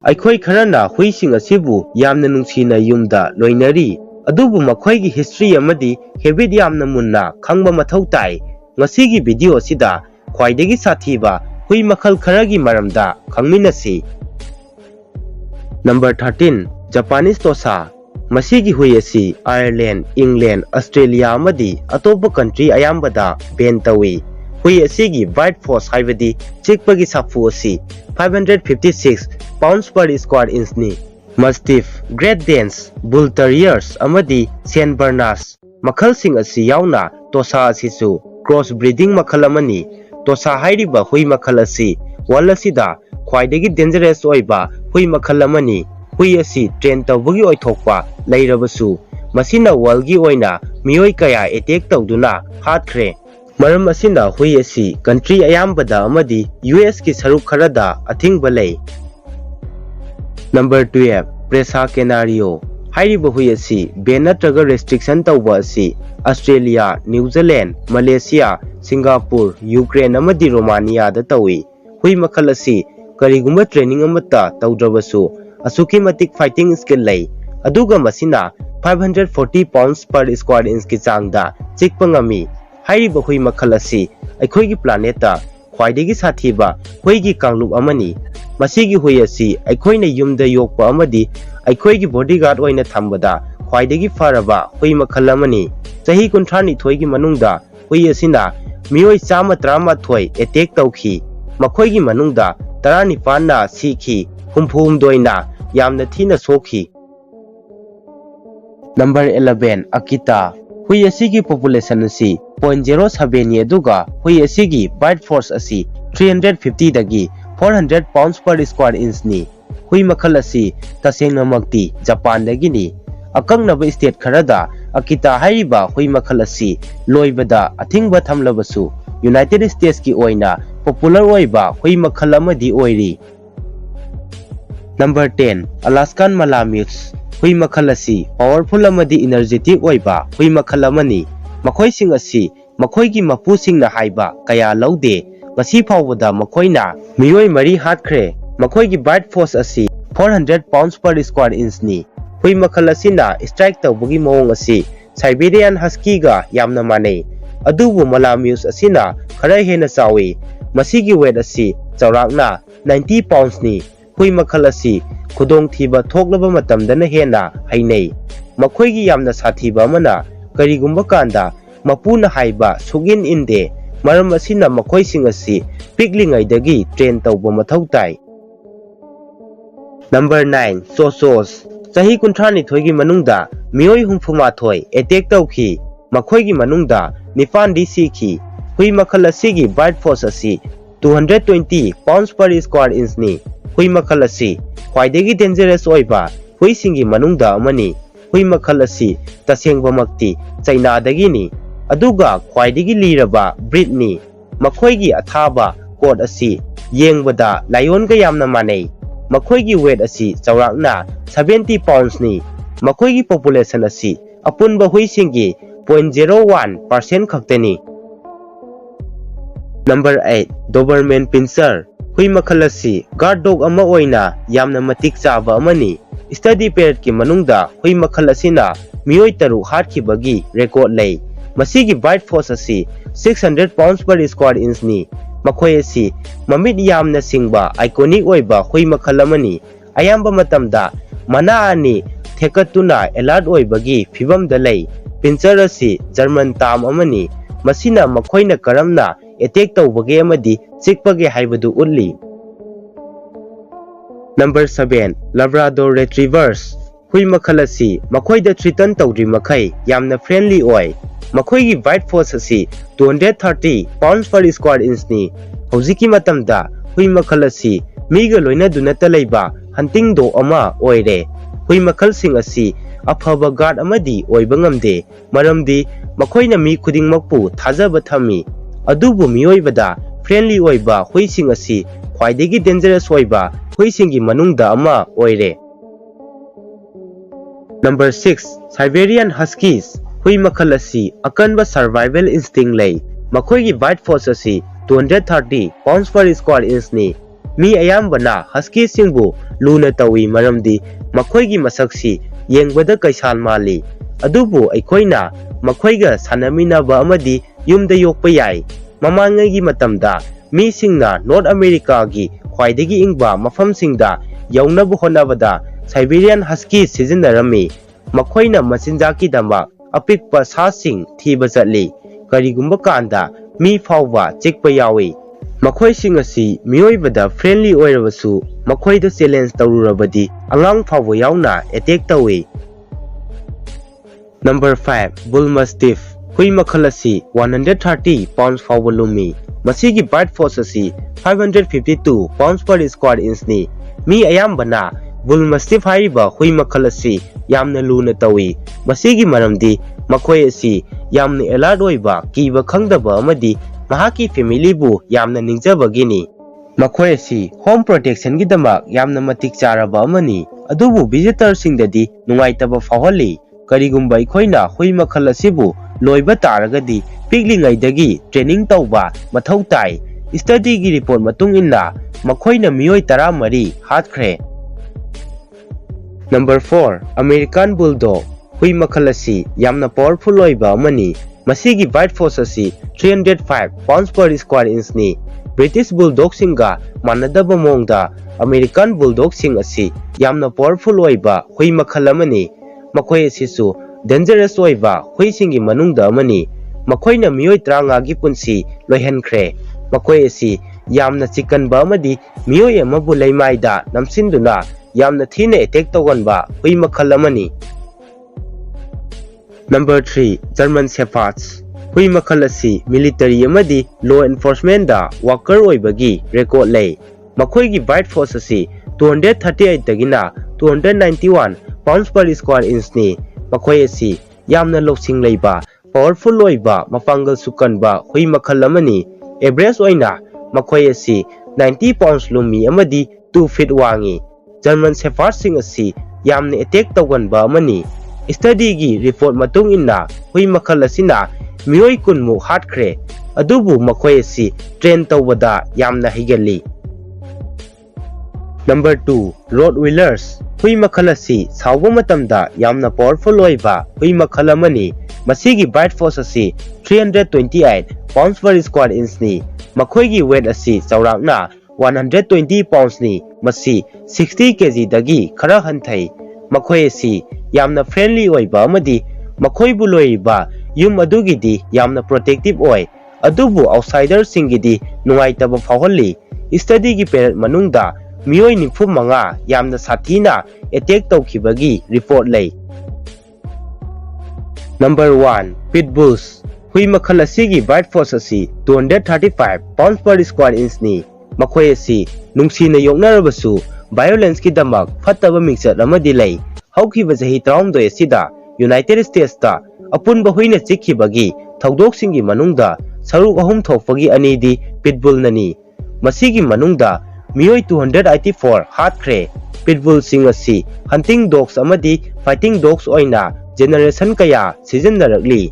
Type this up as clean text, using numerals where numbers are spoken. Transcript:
Aikhoi kharana huising asibu yamna nungsina yumda loinari adubu makhoigi history amadi habit yamna munna khangba mathau tai ngasigi video sida Khwaidagi Sathiba hui makhal kharagi maramda khangminasi. Number 13 Japanese tosa masigi hui asi Ireland, England, Australia amadi atopa country ayambada ban tawi. Hui asigi bright force haibadi chikpagi safu asi 556 pounds per square inch ni. Mastiff, Great Danes, Bull Terriers amadi Saint Bernards makhal sing asi yauna tosa asisu cross breeding makhal amani. Tosa hairiba hui makhal asi wal asida khwaidagi dangerous oiba hui makhal amani. Hui asi train tawbagi oithokpa leirabasu masina walgi oina mioi kaya attack tawduna hathre. Maram asina hui asi country ayambada amadi US ki saruk kharada athingba lei. Number 12 Presa Canario hairiba hui asi ban natraga restriction tawba asi Australia, New Zealand, Malaysia, Singapore, Ukraine amadi Romania da tawi. Hui makhal asi karigumba training amata tawdrabasu asuki matik fighting skill lei aduga masina 540 pounds per square inch ki changda chikpa ngami. Hairiba hui makhal asi aikhoigi planeta Khwaidagi Sathiba huigi kanglup amani. Masigi hui asi aikhoina yumda yokpa amadi aikhoigi bodyguard oina thambada khwaidagi faraba hui makhal amani. Chahi 32 gi manungda hui asina mioi 113 attack tawkhi. Makhoigi manungda 19 na sikhi 32 na yamna thina sokhi. Number 11 Akita hui asigi population asi 0.07 ye duga hui asigi bite force asi 350 dagi 400 pounds per square inch ni. Hui makhal asi tasengna makti Japan dagi ni. Akangnaba state kharada Akita hairiba hui makhal asi loibada athingba thamlabasu United States ki oina popular oiba hui makhal amadi oiri. Number 10 Alaskan Malamutes hui makhal asi powerful amadi energetic oiba hui makhal amani. Makhoi sing asi makhoigi mapu singna haiba kaya laude ngasi phawbada makhoina mioi mari hatkre. Makhoigi bite force asi 400 pounds per square inch ni. Hui makhal asina strike tawbagi mawong asi Siberian Husky ga yamna manei adubu Malamutes asina khara hena chawi. Masigi weight asi chawrakna 90 pounds ni. Hui makhal asi khudong thiba thoklaba matamdana hena hainei. Makhoigi yamna sathiba amana karigumba kanda mapuna haiba sugin inde maram asina makhoi sing asi piklingaidagi train tawba mathau tai. Number 9 Sosos chahi 32 gi manungda mioi 34 attack tawkhi. Makhoigi manungda 9 di sikhi. Hui makhal asigi bite force asi 220 pounds per square inch ni. Hui makhal asi khwaidagi dangerous oiba hui singi manungda amani. Hui makhal asi tasengba makti China dagi ni aduga khwaidagi liraba breed ni. Makhoigi athaba coat asi yengbada lion ga yamna manei. Makhoigi weight asi chawrakna 70 pounds ni. Makhoigi population asi apunba hui singi 0.01% khaktani. Number 8 Doberman Pinscher hui makhal asi guard dog ama oina yamna matik chaba amani. Study period ki manungda hui makhal asina mioi taru hatkibagi record lei. Masigi bite force asi 600 pounds per square inch ni. Makhoi asi mamit yamna singba iconic oiba hui makhal amani. Ayamba matamda mana ani thekatuna alert oibagi phibamda lei. Pinscher asi German tam amani. Masina makhoina karamna attack tawbagi amadi chikpagi haibadu ulli. Number 7 Labrador Retrievers hui makhal asi makhoida threaten tawdri makhai yamna friendly oi. Makhoigi bite force asi 230 pounds per square inch ni. Hojiki matamda hui makhal asi miga loina dunata leiba hunting dog ama oire. Hui makhal sing asi afaba guard amadi oiba ngamde maramdi makhoina mi khudingmakpu thajaba thami adubu mioibada friendly oiba hui sing asi khwaidagi dangerous oiba hui singi manungda ama oire. Number 6 Siberian Huskies hui makhal asi akanba survival instinct lei. Makhoigi bite force asi 230 pounds per square inch ni. Mi ayambana husky singbu luna tawi maramdi makhoigi masaksi yengbada kaisal mali. Adubu aikoina makhoiga sanaminaba amadi yumda yokpa yai. Mamangagi matamda mi singna North America gi khwaidagi ingba mafamsingda yaunaba honabada Siberian husky sizinarami. Makhoina machinjaki dama apikpa sasing thiba chatli. Karigumba kanda mi fawba chikpa yawi. Makhoi sing asi mioibada friendly oirabasu makhoida challenge tawrurabadi angang fawba yauna attack tawi. Number 5. Bull Mastiff. Hui makhal asi 130 pounds fawba lumi. Masigi bite force asi 552 pounds per square inch ni. Mi ayambana Bull Mastiff haiba hui makhal asi yamna luna tawi. Masigi maramdi makhoi asi yamna alert oiba kiba khangdaba amadi mahaki family bu yamna ningjabagini. Makhoi asi home protection gi dama yamna matik charaba amani. Adubu visitor singdadi nungaitaba fawhali. Karigumba ikhoina hui makhal asibu loiba taragadi piklingaidagi training tauba mathau tai. Study gi report matung inna makhoina mioi 13 hatkre. Number 4. American Bulldog. Hui makhal asi yamna powerful oiba amani. Masigi bite force asi 305 pounds per square inch ni. British Bulldog singa manadaba mongda American Bulldog sing asi yamna powerful oiba hui makhal amani. Makhoi asisu dangerous oiba hui singi manungda amani. Makhoina mioi 30 gi punsi loihankre. Makhoi asi yamna chikanba amadi mioi amabu leimaida namsinduna yamna thina attack tawganba hui makhal amani. Number 3. German Shepherds. Hui makhal asi military amadi law enforcement da worker oibagi record lay. Makhoigi bite force asi 238 dagina 291 pounds per square inch ni. Makhoi asi yamna loksing leiba powerful oiba mapangal sukanba hui makhal amani. Average oina makhoi asi 90 pounds lumi amadi 2 feet wangi. German Shepherds sing asi yamna attack tawganba amani. Study gi report matung inna hui makhal asina mioi kunmu hatkre. Adubu makhoi asi train tawbada yamna higali. Number 2. Rottweilers. Hui makhal asi sauba matamda yamna powerful oiba hui makhal amani. Masigi bite force asi 328 pounds per square inch ni. Makhoigi weight asi chaurakna 120 pounds ni. Masi 60 kg dagi khara hanthai. Makhoi asi yamna friendly oiba amadi makhoi bu loiba yum adugidi yamna protective oi. Adubu outsider singidi nungaitaba fawhali. Study gi period manungda mioi 95 yamna sathina attack tawkhibagi report lay. Number 1. Pitbulls. Hui makhal asigi bite force asi 235 pounds per square inch ni. Makhoi asi nungsina yoknarabasu violence ki damak fataba mixture amadi lay. Haukiba jahi 32 asida United States ta apunba huina chikhibagi thaudoksingi manungda saruk ahum thokpagi anidi pitbull nani. Masigi manungda mioi 284 hatkre. Pitbull sing asi hunting dogs amadi fighting dogs oina generation kaya season narakli.